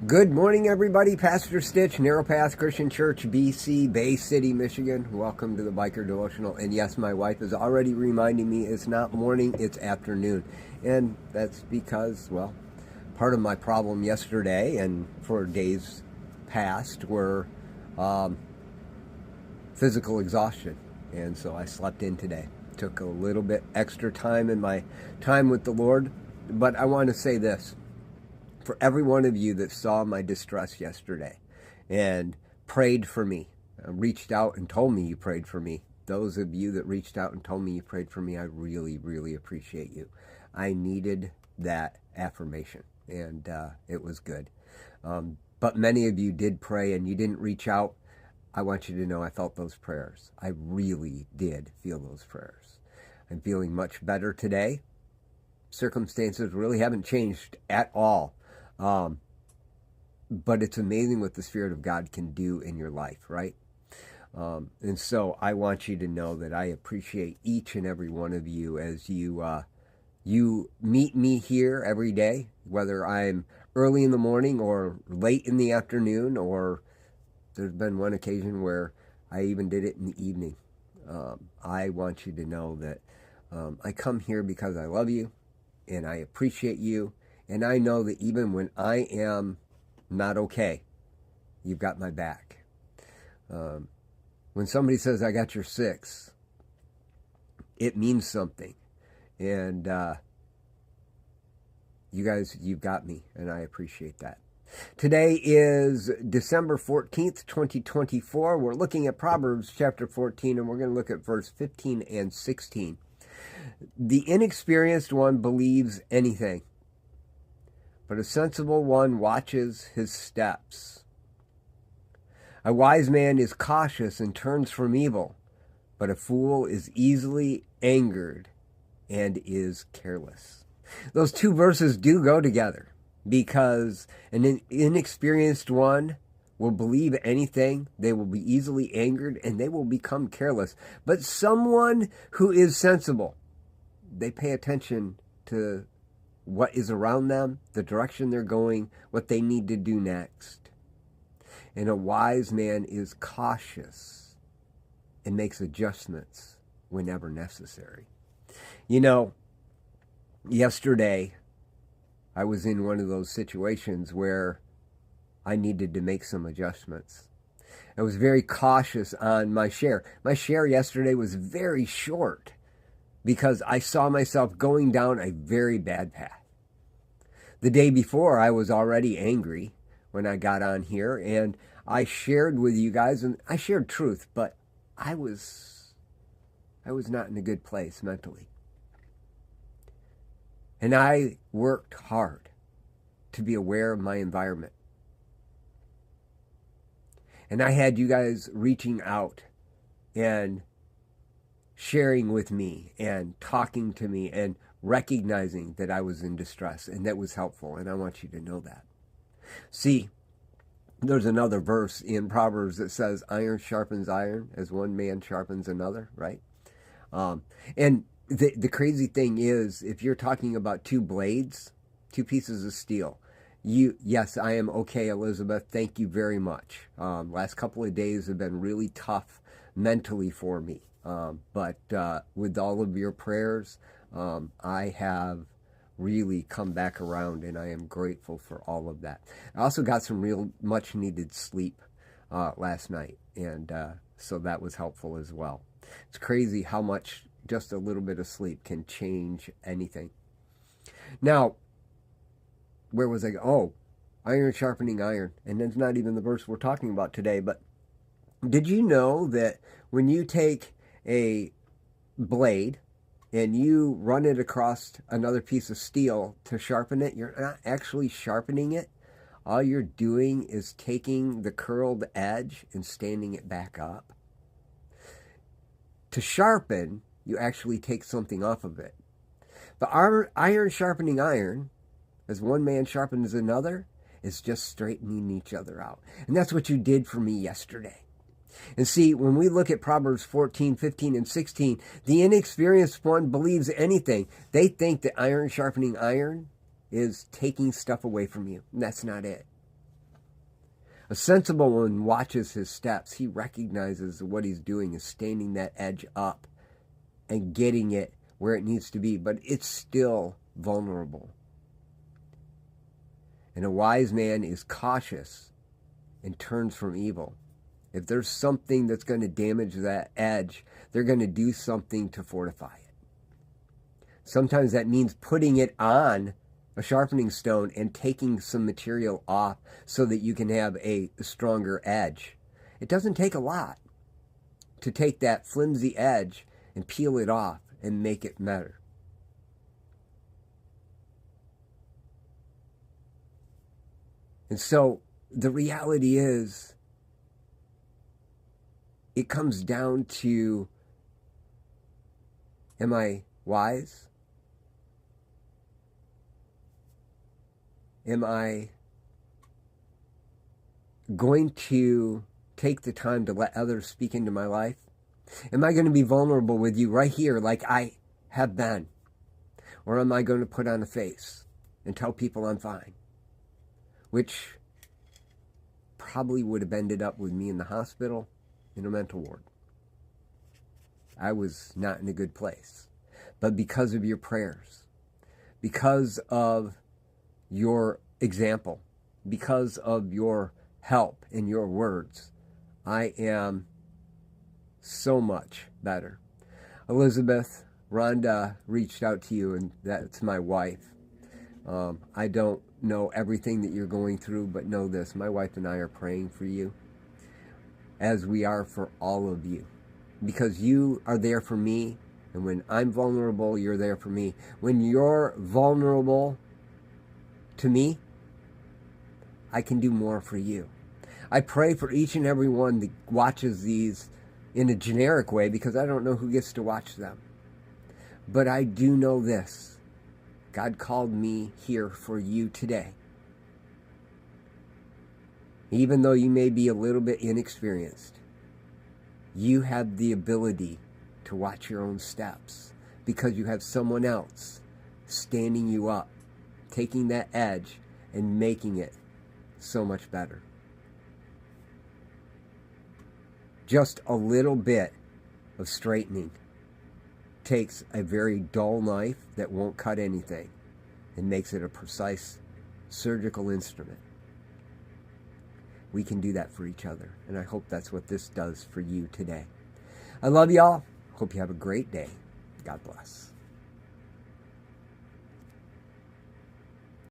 Good morning, everybody. Pastor Stitch, Narrow Path Christian Church, BC, Bay City, Michigan. Welcome to the Biker Devotional. And yes, my wife is already reminding me it's not morning, it's afternoon. And that's because, well, part of my problem yesterday and for days past were physical exhaustion. And so I slept in today. Took a little bit extra time in my time with the Lord. But I want to say this. For every one of you that saw my distress yesterday and prayed for me, reached out and told me you prayed for me, those of you that reached out and told me you prayed for me, I really, really appreciate you. I needed that affirmation, and it was good. But many of you did pray and you didn't reach out. I want you to know I felt those prayers. I really did feel those prayers. I'm feeling much better today. Circumstances really haven't changed at all. But it's amazing what the Spirit of God can do in your life, right? And so I want you to know that I appreciate each and every one of you as you meet me here every day, whether I'm early in the morning or late in the afternoon, or there's been one occasion where I even did it in the evening. I want you to know that I come here because I love you and I appreciate you. And I know that even when I am not okay, you've got my back. When somebody says, I got your six, it means something. And you guys, you've got me, and I appreciate that. Today is December 14th, 2024. We're looking at Proverbs chapter 14, and we're going to look at verse 15 and 16. The inexperienced one believes anything, but a sensible one watches his steps. A wise man is cautious and turns from evil, but a fool is easily angered and is careless. Those two verses do go together, because an inexperienced one will believe anything, they will be easily angered, and they will become careless. But someone who is sensible, they pay attention to what is around them, the direction they're going, what they need to do next. And a wise man is cautious and makes adjustments whenever necessary. You know, yesterday I was in one of those situations where I needed to make some adjustments. I was very cautious on my share. My share yesterday was very short because I saw myself going down a very bad path. The day before, I was already angry when I got on here, and I shared with you guys, and I shared truth, but I was not in a good place mentally. And I worked hard to be aware of my environment. And I had you guys reaching out and sharing with me and talking to me and recognizing that I was in distress, and that was helpful, and I want you to know that. See, there's another verse in Proverbs that says, iron sharpens iron as one man sharpens another, right? And the crazy thing is, if you're talking about two blades, two pieces of steel, yes, I am okay, Elizabeth, thank you very much. Last couple of days have been really tough mentally for me, but with all of your prayers, I have really come back around, and I am grateful for all of that. I also got some real much needed sleep last night, and so that was helpful as well. It's crazy how much just a little bit of sleep can change anything. Now, where was I? Oh, iron sharpening iron, and that's not even the verse we're talking about today, but did you know that when you take a blade and you run it across another piece of steel to sharpen it, you're not actually sharpening it. All you're doing is taking the curled edge and standing it back up. To sharpen, you actually take something off of it. But iron sharpening iron, as one man sharpens another, is just straightening each other out. And that's what you did for me yesterday. And see, when we look at Proverbs 14, 15, and 16, the inexperienced one believes anything. They think that iron sharpening iron is taking stuff away from you. And that's not it. A sensible one watches his steps. He recognizes what he's doing is standing that edge up and getting it where it needs to be, but it's still vulnerable. And a wise man is cautious and turns from evil. If there's something that's going to damage that edge, they're going to do something to fortify it. Sometimes that means putting it on a sharpening stone and taking some material off so that you can have a stronger edge. It doesn't take a lot to take that flimsy edge and peel it off and make it better. And so the reality is, it comes down to, am I wise? Am I going to take the time to let others speak into my life? Am I going to be vulnerable with you right here like I have been? Or am I going to put on a face and tell people I'm fine? Which probably would have ended up with me in the hospital in a mental ward. I was not in a good place. But because of your prayers, because of your example, because of your help and your words, I am so much better. Elizabeth, Rhonda reached out to you, and that's my wife. I don't know everything that you're going through, but know this, my wife and I are praying for you, as we are for all of you, because you are there for me, and when I'm vulnerable, you're there for me. When you're vulnerable to me, I can do more for you. I pray for each and every one that watches these in a generic way, because I don't know who gets to watch them. But I do know this. God called me here for you today. Even though you may be a little bit inexperienced, you have the ability to watch your own steps, because you have someone else standing you up, taking that edge and making it so much better. Just a little bit of straightening takes a very dull knife that won't cut anything and makes it a precise surgical instrument. We can do that for each other, and I hope that's what this does for you today. I love y'all. Hope you have a great day. God bless.